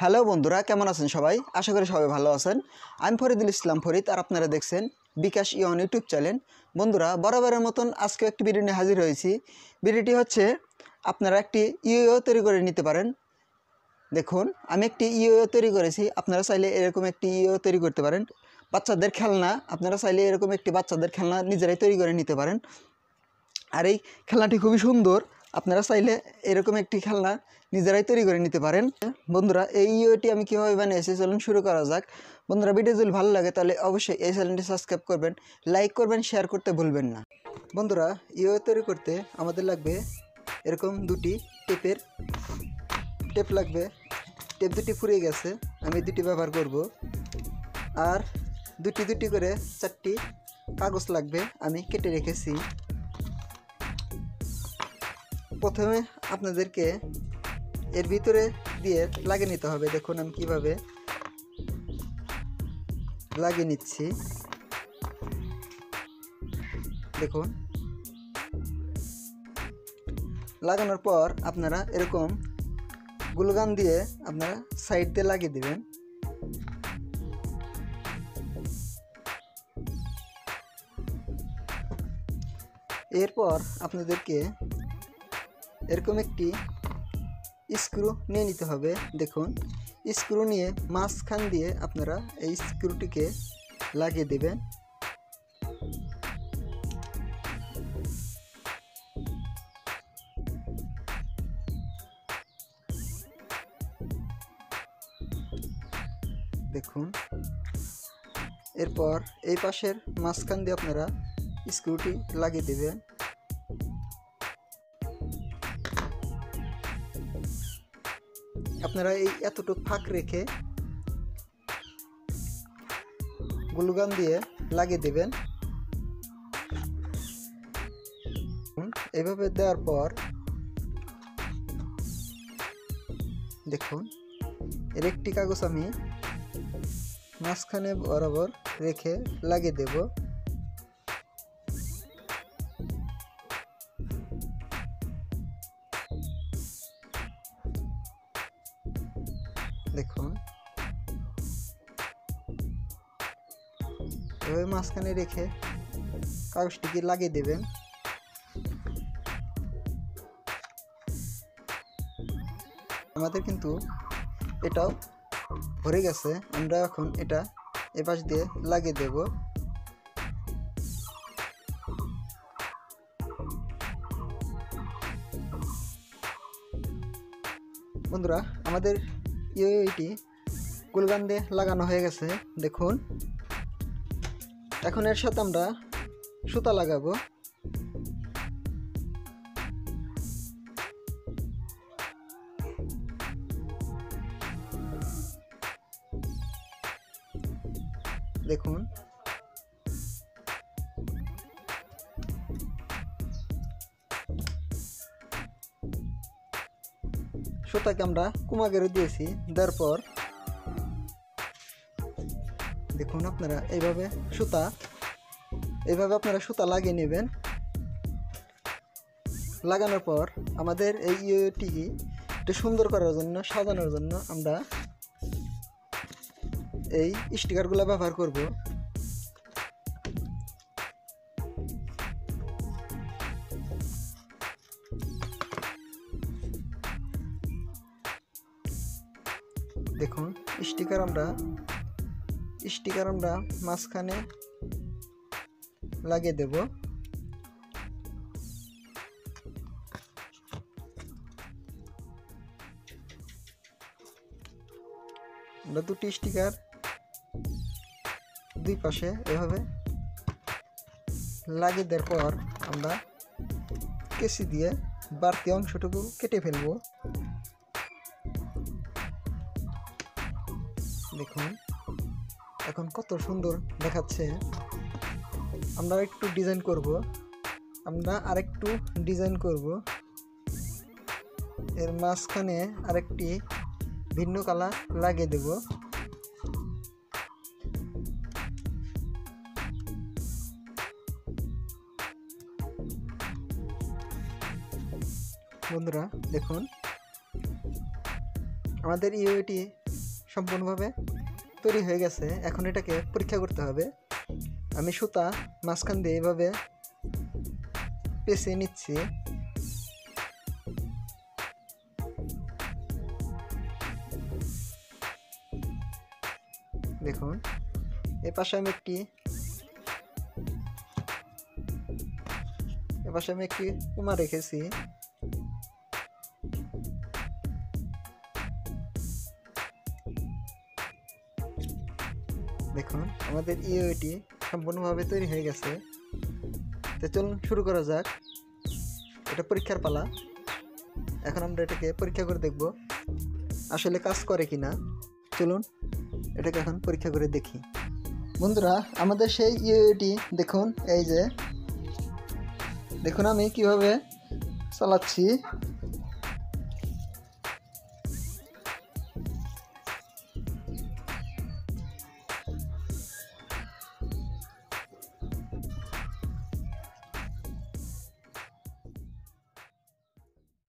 Hello বন্ধুরা, কেমন আছেন সবাই? আশা করি সবাই ভালো আছেন। আমি ফরিদুল ইসলাম ফরিদ, আর আপনারা দেখছেন বিকাশ ইয়ন ইউটিউব চ্যানেল। বন্ধুরা, বরাবরের মতন আজকে একটি ভিডিও নিয়ে হাজির হয়েছি। ভিডিওটি হচ্ছে আপনারা একটি ইয়োয়ো তৈরি করে নিতে পারেন। দেখুন, আমি একটি ইয়োয়ো তৈরি করেছি। আপনারা চাইলে এরকম একটি ইয়োয়ো তৈরি করতে পারেন। বাচ্চাদের খেলনা, আপনারা চাইলে এরকম একটি বাচ্চাদের খেলনা নিজেরাই তৈরি করে নিতে পারেন। আর এই খেলনাটি খুবই সুন্দর। আপনারা চাইলে এরকম একটি খেলনা নিজেরাই তৈরি করে নিতে পারেন। বন্ধুরা, এই ইয়োটি আমি কীভাবে বানিয়েছি চলুন শুরু করা যাক। বন্ধুরা, ভিডিও যদি ভালো লাগে তাহলে অবশ্যই এই চ্যানেলটি সাবস্ক্রাইব করবেন, লাইক করবেন, শেয়ার করতে ভুলবেন না। বন্ধুরা, ইয়ো তৈরি করতে আমাদের লাগবে এরকম দুটি টেপ লাগবে। টেপ দুটি ফুরিয়ে গেছে, আমি দুটি ব্যবহার করব। আর দুটি করে 4টি কাগজ লাগবে, আমি কেটে রেখেছি। প্রথমে আপনাদেরকে এর ভিতরে দিয়ে লাগিয়ে নিতে হবে। দেখুন আমি কিভাবে লাগিয়ে নিচ্ছি। দেখুন, লাগানোর পর আপনারা এরকম গ্লুগান দিয়ে আপনারা সাইড দিয়ে লাগিয়ে দিবেন। এরপর আপনাদেরকে এরকম একটি স্ক্রু নিয়ে নিতে হবে। দেখুন, স্ক্রু নিয়ে মাঝখান দিয়ে আপনারা এই স্ক্রুটিকে লাগিয়ে দেবেন। দেখুন, এরপর এই পাশের মাঝখান দিয়ে আপনারা স্ক্রুটি লাগিয়ে দেবেন। আপনারা এই এতটুকু ফাঁক রেখে গ্লুগান দিয়ে লাগিয়ে দেবেন। এভাবে দেওয়ার পর দেখুন, এর একটি কাগজ আমি মাঝখানে বরাবর রেখে লাগিয়ে দেব। দেখুন, এভাবে মাঝখানে রেখে কাগজটিকে লাগিয়ে দেবেন। আমাদের কিন্তু এটাও ভরে গেছে, আমরা এখন এটা এপাশ দিয়ে লাগিয়ে দেব। বন্ধুরা, আমাদের ইয়োটি গ্লুগান দিয়ে লাগানো হয়ে গেছে। দেখুন, এখন এর সাথে আমরা সুতা লাগাবো। দেখুন, সুতাকে আমরা কুমাগেরও দিয়েছি। দেওয়ার পর দেখুন, আপনারা এইভাবে আপনারা সুতা লাগিয়ে নেবেন। লাগানোর পর আমাদের এই ইয়োটি একটু সুন্দর করার জন্য, সাজানোর জন্য আমরা এই স্টিকারগুলো ব্যবহার করব। দেখুন, স্টিকার আমরা মাঝখানে লাগিয়ে দেব। আমরা দুটি স্টিকার দুই পাশে এভাবে লাগিয়ে দেওয়ার পর আমরা কেসি দিয়ে বাড়তি অংশটুকু কেটে ফেলব। দেখুন, এখন কত সুন্দর দেখাচ্ছে। আমরা আরেকটু ডিজাইন করব। এর মাঝখানে আরেকটি ভিন্ন কালার লাগিয়ে দেব। বন্ধুরা, দেখুন, আমাদের ইয়োটি সম্পূর্ণভাবে তৈরি হয়ে গেছে। এখন এটাকে পরীক্ষা করতে হবে। আমি সুতা মাঝখান দিয়ে এভাবে পেঁচিয়ে নিচ্ছি। দেখুন এ পাশে আমি একটি কুমা রেখেছি। দেখুন আমাদের ইওটি সম্পূর্ণভাবে তৈরি হয়ে গেছে। তো চলুন শুরু করা যাক। এটা পরীক্ষার পালা। এখন আমরা এটাকে পরীক্ষা করে দেখব আসলে কাজ করে কিনা। চলুন এটাকে এখন পরীক্ষা করে দেখি। বন্ধুরা আমাদের সেই ইওটি দেখুন, এই যে দেখুন আমি কিভাবে চালাচ্ছি।